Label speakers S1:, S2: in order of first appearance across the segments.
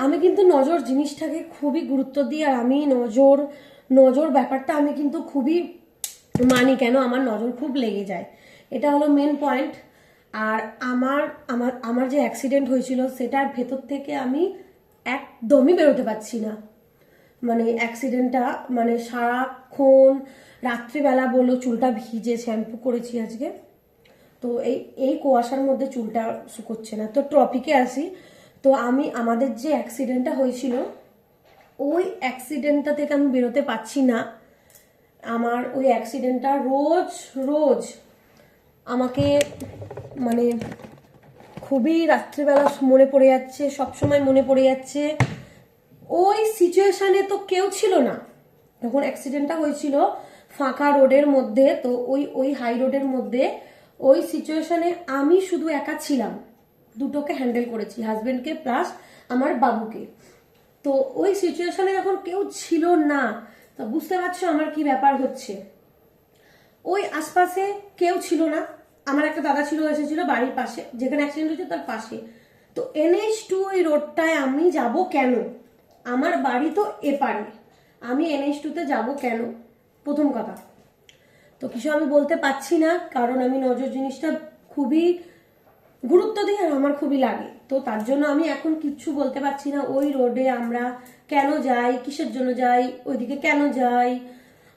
S1: আমি কিন্তু নজর জিনিসটাকে খুবই গুরুত্ব দিই, আর আমি নজর নজর ব্যাপারটা আমি কিন্তু খুবই মানি। কেন আমার নজর খুব লেগে যায়, এটা হলো মেন পয়েন্ট। আর আমার আমার আমার যে অ্যাক্সিডেন্ট হয়েছিল সেটার ভেতর থেকে আমি একদমই বেরোতে পারছি না। মানে অ্যাক্সিডেন্টটা মানে সারাক্ষণ রাত্রিবেলা বলো, চুলটা ভিজে শ্যাম্পু করেছি আজকে, তো এই এই কুয়াশার মধ্যে চুলটা শুকোচ্ছে না। তো টপিকে আসি। তো আমাদের যে অ্যাক্সিডেন্টটা হয়েছিল, ওই অ্যাক্সিডেন্টটা থেকে আমি বেরোতে পারছি না। আমার ওই অ্যাক্সিডেন্টটা রোজ রোজ আমাকে মানে খুবই রাত্রিবেলা মনে পড়ে যাচ্ছে, সবসময় মনে পড়ে যাচ্ছে। ওই সিচুয়েশনে তো কেউ ছিল না যখন অ্যাক্সিডেন্টটা হয়েছিল, ফাঁকা রোডের মধ্যে। তো ওই ওই হাই রোডের মধ্যে ওই সিচুয়েশনে আমি শুধু একা ছিলাম, দুটোকে হ্যান্ডেল করেছি, হাজবেন্ডকে প্লাস আমার বাবুকে। তো ওই সিচুয়েশনে যখন কেউ ছিল না, তো বুঝতে পারছো আমার কি ব্যাপার হচ্ছে। ওই আশপাশে কেউ ছিল না। আমার একটা দাদা ছিল, এসেছিল বাড়ির পাশে, যেখানে অ্যাক্সিডেন্ট হয়েছে তার পাশে। তো NH2 ওই রোডটায় আমি যাব কেন? আমার বাড়ি তো এপারে, আমি NH2-তে যাব কেন? প্রথম কথা তো কিছু আমি বলতে পারছি না, কারণ আমি নজর জিনিসটা খুবই গুরুত্ব দিই আর আমার খুবই লাগে। তো তার জন্য আমি এখন কিচ্ছু বলতে পারছি না। ওই রোডে আমরা কেন যাই, কিসের জন্য যাই, ওইদিকে কেন যাই,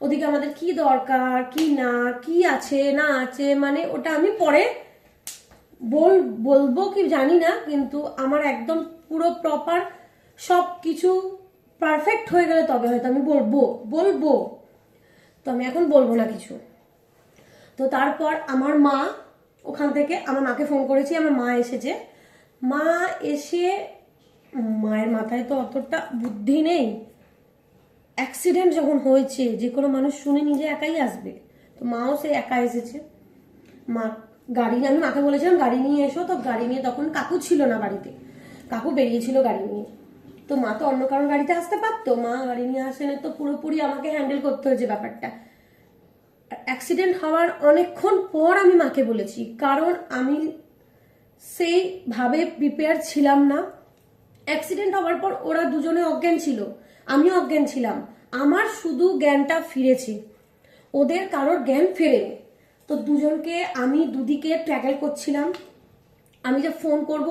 S1: ওদিকে আমাদের কি দরকার, কি না, কি আছে না আছে, মানে ওটা আমি পরে বলবো কি জানি না। কিন্তু আমার একদম পুরো প্রপার সব কিছু পারফেক্ট হয়ে গেলে তবে হয়তো আমি বলবো। তো আমি এখন বলবো না কিছু। তো তারপর আমার মা ওখান থেকে, আমার মাকে ফোন করেছি, আমার মা এসেছে। মা এসে, মায়ের মাথায় তো অতটা বুদ্ধি নেই। অ্যাক্সিডেন্ট যখন হয়েছে যে কোনো মানুষ শুনে নিজে একাই আসবে, তো মাও সে একা এসেছে। মা গাড়ি, আমি মাকে বলেছিলাম গাড়ি নিয়ে এসো, তো গাড়ি নিয়ে, তখন কাকু ছিল না বাড়িতে, কাকু বেরিয়েছিল গাড়ি নিয়ে। তো মা তো অন্য কারোর গাড়িতে আসতে পারতো, মা গাড়ি নিয়ে আসেনি, তো পুরোপুরি আমাকে হ্যান্ডেল করতে হয়েছে ব্যাপারটা। অ্যাক্সিডেন্ট হওয়ার অনেকক্ষণ পর আমি মাকে বলেছি, কারণ আমি সেইভাবে প্রিপেয়ার ছিলাম না। অ্যাক্সিডেন্ট হওয়ার পর ওরা দুজনে অজ্ঞান ছিল, আমিও অজ্ঞান ছিলাম। আমার শুধু জ্ঞানটা ফিরেছে, ওদের কারোর জ্ঞান ফেরেনি। তো দুজনকে আমি দুদিকে ট্র্যাকেল করছিলাম। আমি যে ফোন করব,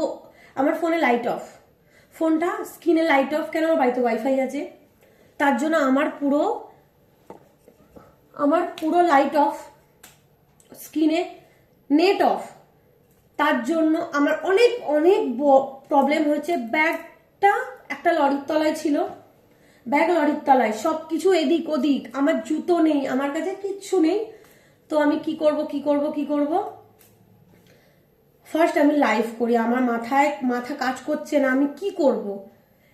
S1: আমার ফোনে লাইট অফ, ফোনটা স্ক্রিনে লাইট অফ কেন? আমার বাড়িতে ওয়াইফাই আছে, তার জন্য আমার পুরো লাইট অফ, স্ক্রিনে নেট অফ। তার জন্য আমার অনেক অনেক প্রবলেম হয়েছে। ব্যাগটা একটা লরির তলায় ছিল, ব্যাগ লরির তলায়, সব কিছু এদিক ওদিক, আমার জুতো নেই, আমার কাছে কিচ্ছু নেই। তো আমি কি করব? ফার্স্ট আমি লাইভ করি, আমার মাথা কাজ করছে না, আমি কি করব?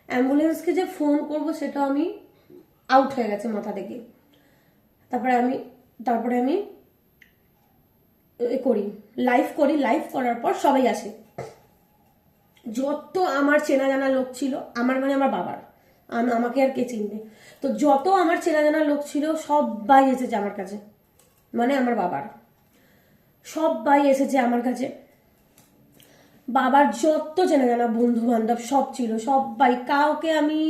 S1: অ্যাম্বুলেন্সকে যে ফোন করব সেটা আমি আউট হয়ে গেছে মাথা থেকে। তারপরে আমি লাইভ করার পর সবাই আসে, যত আমার চেনা জানা লোক ছিল, আমার মানে আমার বাবার, আমাকে আর কে চিনবে। তো যত আমার চেনা জানা লোক ছিল সবাই এসেছে আমার কাছে, মানে আমার বাবার সবাই এসেছে আমার কাছে। বাবার যত চেনা জানা বন্ধু বান্ধব সব ছিল, সবাই, কাউকে আমি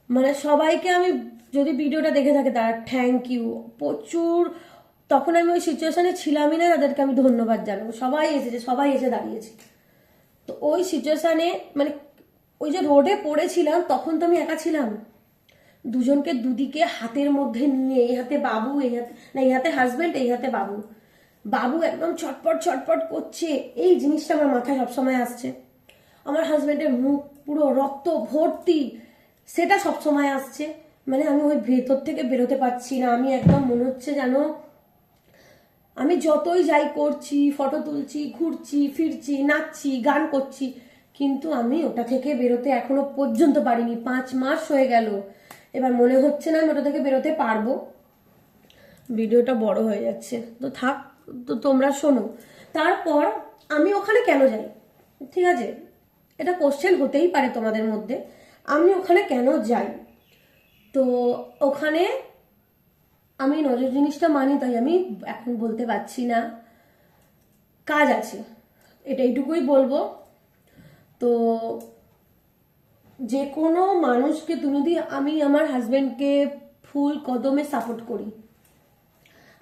S1: মানে সবাইকে আমি, যদি ভিডিওটা দেখে থাকে তারা থ্যাংক ইউ প্রচুর। তখন আমি ওই সিচুয়েশনে ছিলামই না, তাদেরকে আমি ধন্যবাদ জানাবো। সবাই এসেছে, সবাই এসে দাঁড়িয়েছে। তো ওই সিচুয়েশনে মানে ওই যে রোডে পড়েছিলাম, তখন তো আমি একা ছিলাম। দুজনকে দুদিকে হাতের মধ্যে নিয়ে, এই হাতে বাবু, এই হাতে না, এই হাতে হাজবেন্ড, এই হাতে বাবু। বাবু একদম ছটপট ছটপট করছে, এই জিনিসটা আমার মাথায় সবসময় আসছে। আমার হাজবেন্ডের মুখ পুরো রক্ত ভর্তি, সেটা সবসময় আসছে। মানে আমি ওই ভেতর থেকে বেরোতে পারছি না। আমি একদম মনে হচ্ছে যেন আমি যতই যাই করছি, ফটো তুলছি, ঘুরছি ফিরছি, নাচছি, গান করছি, কিন্তু আমি ওটা থেকে বেরোতে এখনো পর্যন্ত পারিনি। 5 মাস হয়ে গেল, এবার মনে হচ্ছে না আমি ওটা থেকে বেরোতে পারবো। ভিডিওটা বড় হয়ে যাচ্ছে, তো থাক, তো তোমরা শোনো। তারপর আমি ওখানে কেন যাই, ঠিক আছে, এটা কোশ্চেন হতেই পারে তোমাদের মধ্যে, আমি ওখানে কেন যাই। তো ওখানে আমি নজর জিনিসটা মানি, তাই আমি এখন বলতে পারছি না, কাজ আছে, এইটুকুই বলবো। তো যে কোনো মানুষকে তুমি যদি, আমি আমার হাজবেন্ডকে ফুল কদমে সাপোর্ট করি,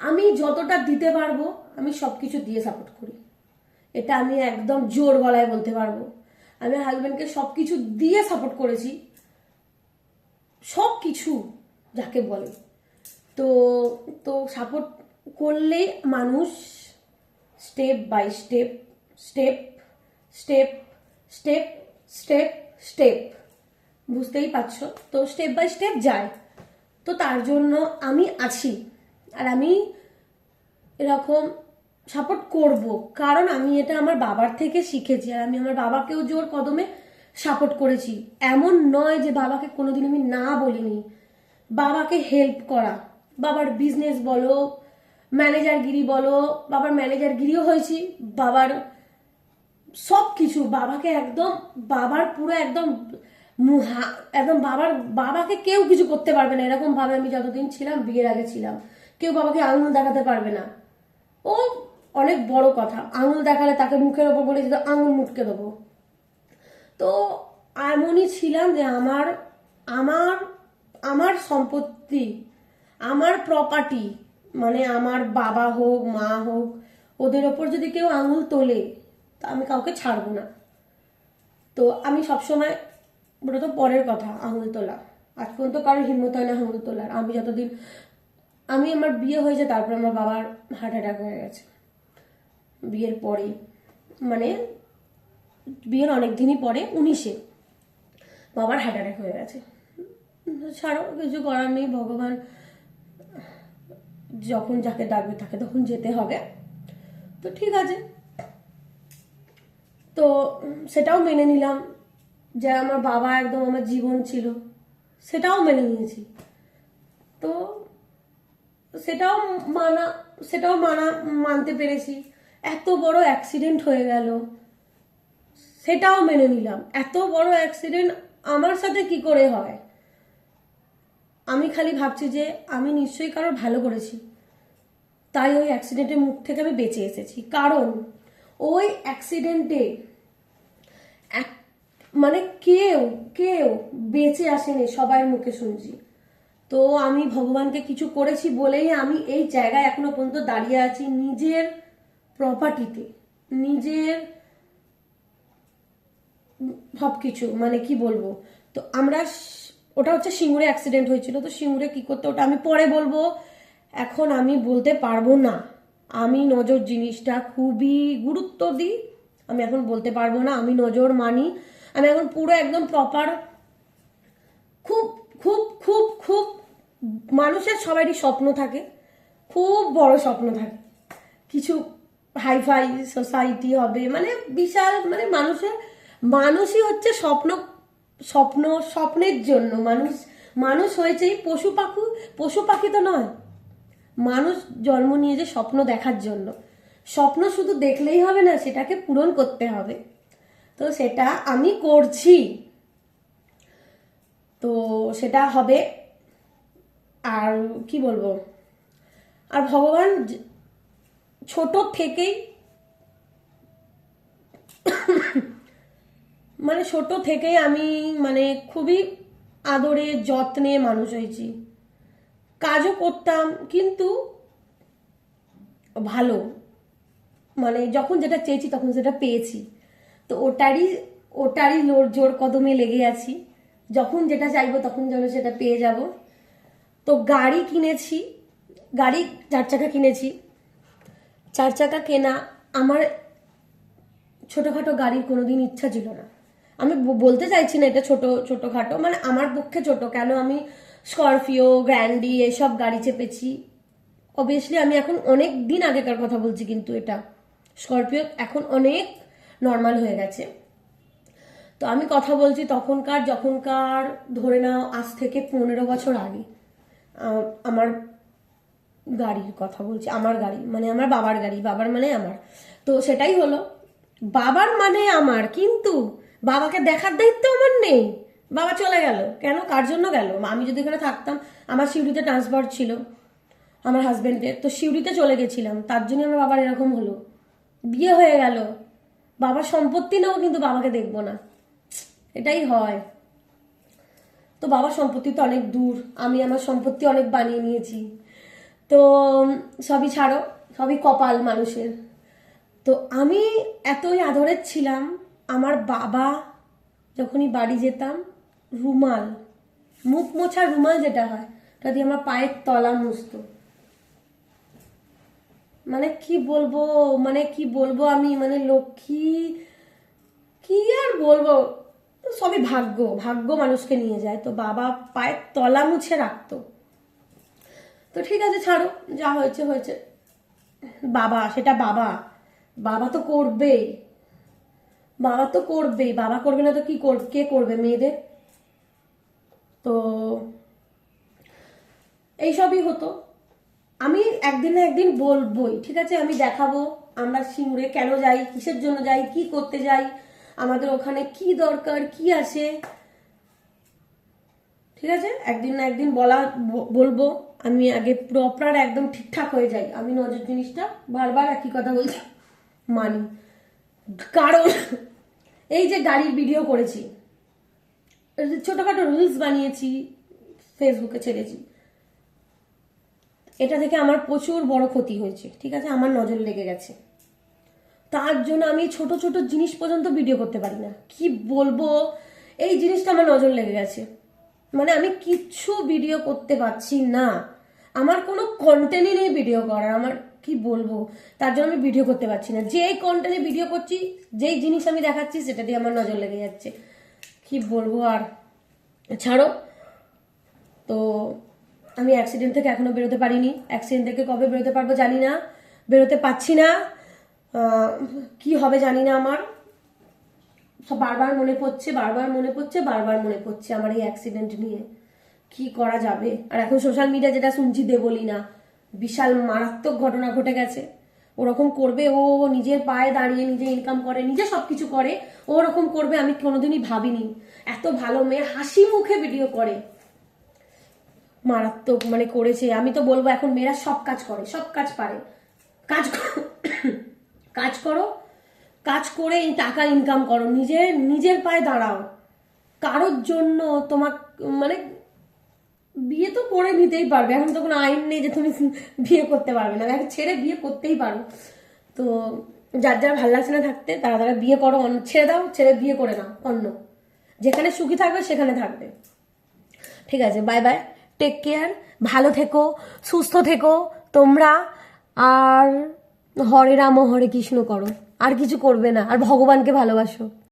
S1: আমি যতটা দিতে পারবো আমি সবকিছু দিয়ে সাপোর্ট করি, এটা আমি একদম জোর গলায় বলতে পারবো। আমি হাজবেন্ডকে সবকিছু দিয়ে সাপোর্ট করেছি, সব কিছু যাকে বলে। তো তো সাপোর্ট করলে মানুষ step by step step step step step step, বুঝতেই পারছো তো, স্টেপ বাই স্টেপ যায়। তো তার জন্য আমি আছি, আর আমি এরকম সাপোর্ট করব, কারণ আমি এটা আমার বাবার থেকে শিখেছি। আর আমি আমার বাবাকেও জোর কদমে সাপোর্ট করেছি, এমন নয় যে বাবাকে কোনোদিন আমি না বলিনি। বাবাকে হেল্প করা, বাবার বিজনেস বলো, ম্যানেজারগিরি বলো, বাবার ম্যানেজারগিরিও হয়েছি, বাবার সব কিছু, বাবাকে একদম, বাবার পুরো একদম একদম বাবাকে কেউ কিছু করতে পারবে না এরকম ভাবে আমি যতদিন ছিলাম, বিয়ের আগে ছিলাম। কেউ বাবাকে আঙুল দেখাতে পারবে না, ও অনেক বড় কথা, আঙুল দেখালে তাকে মুখের ওপর বলে যেত আঙুল মুটকে দেবো। তো এমনই ছিলাম যে আমার আমার আমার সম্পত্তি, আমার প্রপার্টি, মানে আমার বাবা হোক মা হোক, ওদের ওপর যদি কেউ আঙুল তোলে তা আমি কাউকে ছাড়বো না। তো আমি সবসময়, ওটা তো পরের কথা আঙুল তোলা, আজ পর্যন্ত কারোর হিম্মত হয় না আঙুল তোলার। আমি যতদিন, আমি আমার বিয়ে হয়েছে তারপর আমার বাবার হার্ট অ্যাটাক হয়ে গেছে বিয়ের পরে, মানে বিয়ের অনেক দিনই পরে 19-এ বাবার হার্ট অ্যাটাক হয়ে গেছে। ছাড়ো, কিছু করার নেই, ভগবান যখন যাকে ডাকবে তাকে তখন যেতে হবে। তো ঠিক আছে, তো সেটাও মেনে নিলাম যে আমার বাবা একদম আমার জীবন ছিল, সেটাও মেনে নিয়েছি। তো সেটাও মানতে পেরেছি। এত বড় অ্যাক্সিডেন্ট হয়ে গেল, সেটাও মেনে নিলাম। এত বড় অ্যাক্সিডেন্ট আমার সাথে কি করে হয়? আমি খালি ভাবছি যে আমি নিশ্চয়ই কারোর ভালো করেছি, তাই ওই অ্যাক্সিডেন্টের মুখ থেকে আমি বেঁচে এসেছি। কারণ ওই অ্যাক্সিডেন্টে মানে কেউ কেউ বেঁচে আসেনি, সবার মুখে শুনছি। তো আমি ভগবানকে কিছু করেছি বলেই আমি এই জায়গায় এখনো পর্যন্ত দাঁড়িয়ে আছি, নিজের প্রপার্টিতে, নিজের সবকিছু, মানে কি বলবো। তো আমরা, ওটা হচ্ছে সিঙ্গুরে অ্যাক্সিডেন্ট হয়েছিল। তো সিঙ্গুরে কি করতে, ওটা আমি পরে বলবো, এখন আমি বলতে পারবো না। আমি নজর জিনিসটা খুবই গুরুত্ব দিই, আমি এখন বলতে পারবো না। আমি নজর মানি, আমি এখন পুরো একদম প্রপার। খুব খুব খুব খুব মানুষের সবারই স্বপ্ন থাকে, খুব বড় স্বপ্ন থাকে, কিছু হাইফাই সোসাইটি হবে, মানে বিশাল, মানে মানুষই হচ্ছে স্বপ্নের জন্য মানুষ হয়েছে। এই পশু পাখি তো নয়, মানুষ জন্ম নিয়েছে স্বপ্ন দেখার জন্য। স্বপ্ন শুধু দেখলেই হবে না, সেটাকে পূরণ করতে হবে। তো সেটা আমি করছি, তো সেটা হবে। আর কি বলবো, আর ভগবান ছোট থেকেই, মানে ছোট থেকেই আমি মানে খুবই আদরে যত্নে মানুষ হয়েছি। কাজও করতাম কিন্তু ভালো, মানে যখন যেটা চেয়েছি তখন সেটা পেয়েছি। তো ওটারই জোর কদমে লেগে আছি, যখন যেটা চাইবো তখন যেন সেটা পেয়ে যাব। তো গাড়ি কিনেছি, গাড়ি 4 চাকা কিনেছি। 4 চাকা কেনা আমার, ছোটোখাটো গাড়ির কোনোদিন ইচ্ছা ছিল না। আমি বলতে চাইছি না এটা ছোটোখাটো, মানে আমার পক্ষে ছোট কেন, আমি স্করপিও, গ্র্যান্ডি এসব গাড়ি চেপেছি। অবভিয়াসলি আমি এখন অনেক দিন আগেকার কথা বলছি, কিন্তু এটা স্করপিও এখন অনেক নর্মাল হয়ে গেছে। তো আমি কথা বলছি যখনকার ধরে নাও আজ থেকে 15 বছর আগে, আমার গাড়ির কথা বলছি, আমার গাড়ি মানে আমার বাবার গাড়ি, বাবার মানে আমার। তো সেটাই হলো, বাবার মানে আমার, কিন্তু বাবাকে দেখার দায়িত্ব আমার নেই। বাবা চলে গেল কেন, কার জন্য গেল? আমি যদি এখানে থাকতাম, আমার সিউড়িতে ট্রান্সফার ছিল আমার হাজবেন্ডের, তো সিউড়িতে চলে গেছিলাম, তার জন্য আমার বাবার এরকম হলো। বিয়ে হয়ে গেল, বাবার সম্পত্তি নেবো কিন্তু বাবাকে দেখবো না, এটাই হয়। তো বাবার সম্পত্তি তো অনেক দূর, আমি আমার সম্পত্তি অনেক বানিয়ে নিয়েছি। তো সবই ছাড়ো, সবই কপাল মানুষের। তো আমি এতই আদরের ছিলাম, আমার বাবা যখনই বাড়ি যেতাম, রুমাল, মুখ মোছার রুমাল যেটা হয়, ওটা দিয়ে আমার পায়ের তলা মুছতো। মানে কি বলবো, মানে কি বলবো আমি, মানে লক্ষ্মী, কি আর বলবো, সবই ভাগ্য, ভাগ্য মানুষকে নিয়ে যায়। তো বাবা পায়ের তলা মুছে রাখতো। তো ঠিক আছে, ছাড়ো, যা হয়েছে হয়েছে। বাবা, সেটা বাবা, বাবা তো করবেই, বাবা তো করবেই, বাবা করবে না তো কি করবে, কে করবে মেয়েদের? তো এইসবই হতো। আমি একদিন না একদিন বলবোই, ঠিক আছে, আমি দেখাবো আমরা সিঙ্গুরে কেন যাই, কিসের জন্য যাই, কি করতে যাই, আমাদের ওখানে কি দরকার, কি আছে, ঠিক আছে, একদিন না একদিন বলবো। আমি আগে প্রপার একদম ঠিকঠাক হয়ে যাই। আমি নজর জিনিসটা বারবার একই কথা বলছি, মানি। কারণ এই যে গাড়ির ভিডিও করেছি, ছোটখাটো রিলস বানিয়েছি, ফেসবুকে ছেড়েছি, এটা থেকে আমার প্রচুর বড় ক্ষতি হয়েছে, ঠিক আছে, আমার নজর লেগে গেছে। তার জন্য আমি ছোট ছোট জিনিস পর্যন্ত ভিডিও করতে পারি না, কি বলবো, এই জিনিসটা আমার নজর লেগে গেছে। মানে আমি কিচ্ছু ভিডিও করতে পারছি না, আমার কোনো কন্টেন্টই নেই ভিডিও করার, আমার কি বলবো, তার জন্য আমি ভিডিও করতে পারছি না। যেই কন্টেন্টে ভিডিও করছি, যেই জিনিস আমি দেখাচ্ছি, সেটা দিয়ে আমার নজর লেগে যাচ্ছে, কি বলবো আর, ছাড়ো। তো আমি অ্যাক্সিডেন্ট থেকে এখনো বেরোতে পারিনি, অ্যাক্সিডেন্ট থেকে কবে বেরোতে পারবো জানি না, বেরোতে পারছি না, কি হবে জানি না। আমার বারবার মনে পড়ছে, বারবার মনে পড়ছে, বারবার মনে পড়ছে আমার এই অ্যাক্সিডেন্ট নিয়ে, কি করা যাবে। আর এখন সোশ্যাল মিডিয়া যেটা শুনছি, দেবলি না, বিশাল মারাত্মক ঘটনা ঘটে গেছে। ওরকম করবে, ও নিজের পায়ে দাঁড়িয়ে নিজে ইনকাম করে, নিজে সবকিছু করে, ওরকম করবে আমি কোনোদিনই ভাবিনি। এত ভালো মেয়ে, হাসি মুখে ভিডিও করে, মারাত্মক মানে করেছে। আমি তো বলবো এখন মেয়েরা সব কাজ করে, সব কাজ পারে, কাজ কাজ করো, কাজ করে টাকা ইনকাম করো, নিজের পায়ে দাঁড়াও। কারোর জন্য তোমার মানে বিয়ে তো করে নিতেই পারবে, এখন তো কোনো আইন নেই যে তুমি বিয়ে করতে পারবে না, এখন ছেড়ে বিয়ে করতেই পারো। তো যার যার ভালো লাগছে না থাকতে, তারা তারা বিয়ে করো, ছেড়ে দাও, ছেড়ে বিয়ে করে নাও অন্য, যেখানে সুখী থাকবে সেখানে থাকবে। ঠিক আছে, বাই বাই, টেক কেয়ার, ভালো থেকো, সুস্থ থেকো তোমরা, আর হরে রাম হরে কৃষ্ণ করো, আর কিছু করবে না, আর ভগবানকে ভালোবাসো।